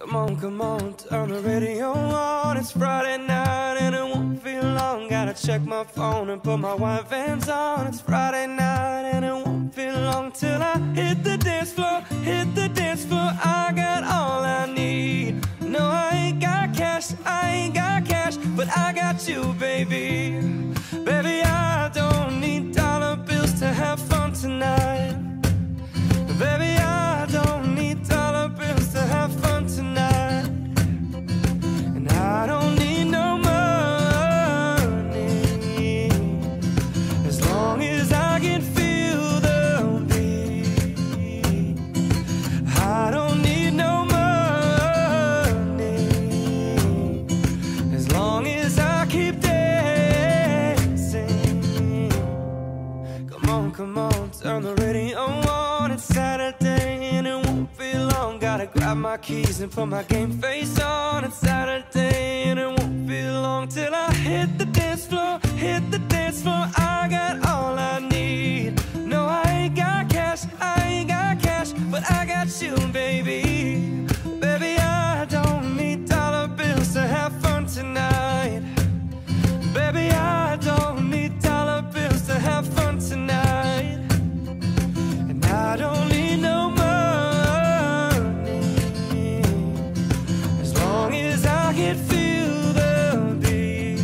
Come on, turn the radio on. It's Friday night and it won't feel long. Gotta check my phone and put my white Vans on. It's Friday night and it won't feel long till I hit the dance floor, hit the dance floor. I got all I need. No, I ain't got cash, I ain't got cash, but I got you, baby. Baby, I don't need dollar bills to have fun tonight. Baby, I don't need dollar bills to have fun tonight. And I don't need no money, as long as I can feel the beat. I don't need no money, as long as I keep dancing. Come on, turn the radio on. It's Saturday and it won't feel long. Gotta grab my keys and put my game face on. It's Saturday and it won't feel long till I hit the dance floor, hit the dance floor. I got all I need. No, I ain't got cash, I ain't got cash, but I got you, baby. Baby, I don't need dollar bills to have fun tonight. Baby, I don't need dollar bills to have fun tonight. And I don't need no money, as long as I can feel the beat.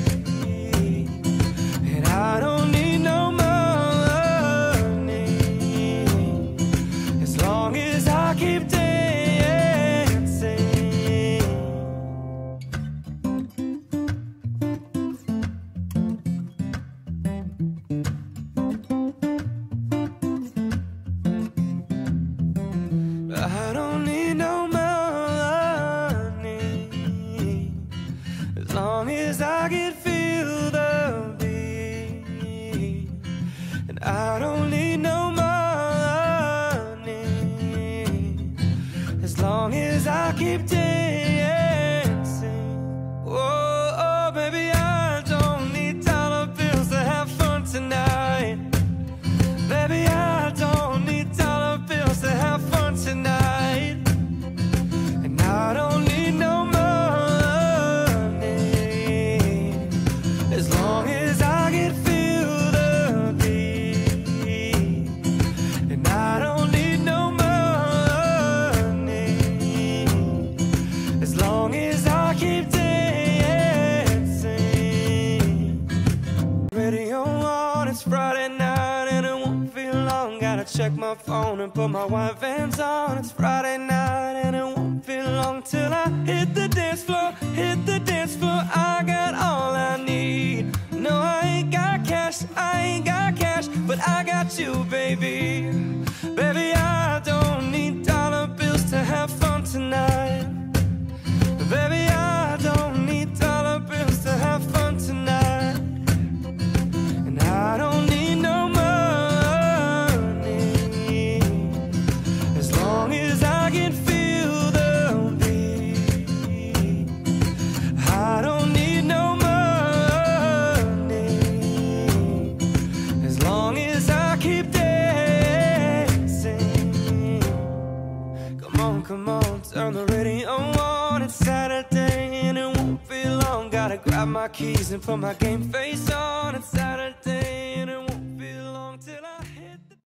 And I don't need no money, as long as I keep dancing. I don't need no money, as long as I can feel the beat. And I don't need no money, as long as I keep dancing. Oh, baby, I don't need dollar bills to have fun tonight. Baby, I don't need dollar bills to have fun tonight. And I don't need no money, as long as I can feel the beat. And I don't need no money, as long as I keep dancing. Radio on, it's Friday night and it won't feel long. Gotta check my phone and put my white Vans on. It's Friday night and it won't feel long till I hit the dance floor, hit the dance floor. I got all I need. No, I ain't got cash, I ain't got cash, but I got you, baby. Baby, I don't need dollar bills to have fun tonight. Baby, I don't need dollar bills to have fun tonight. And I don't need no money, as long as I can feel the beat. I don't need no money, as long as I keep dancing. Come on, turn the radio on. It's Saturday and it won't feel long. Gotta grab my keys and put my game face on. It's Saturday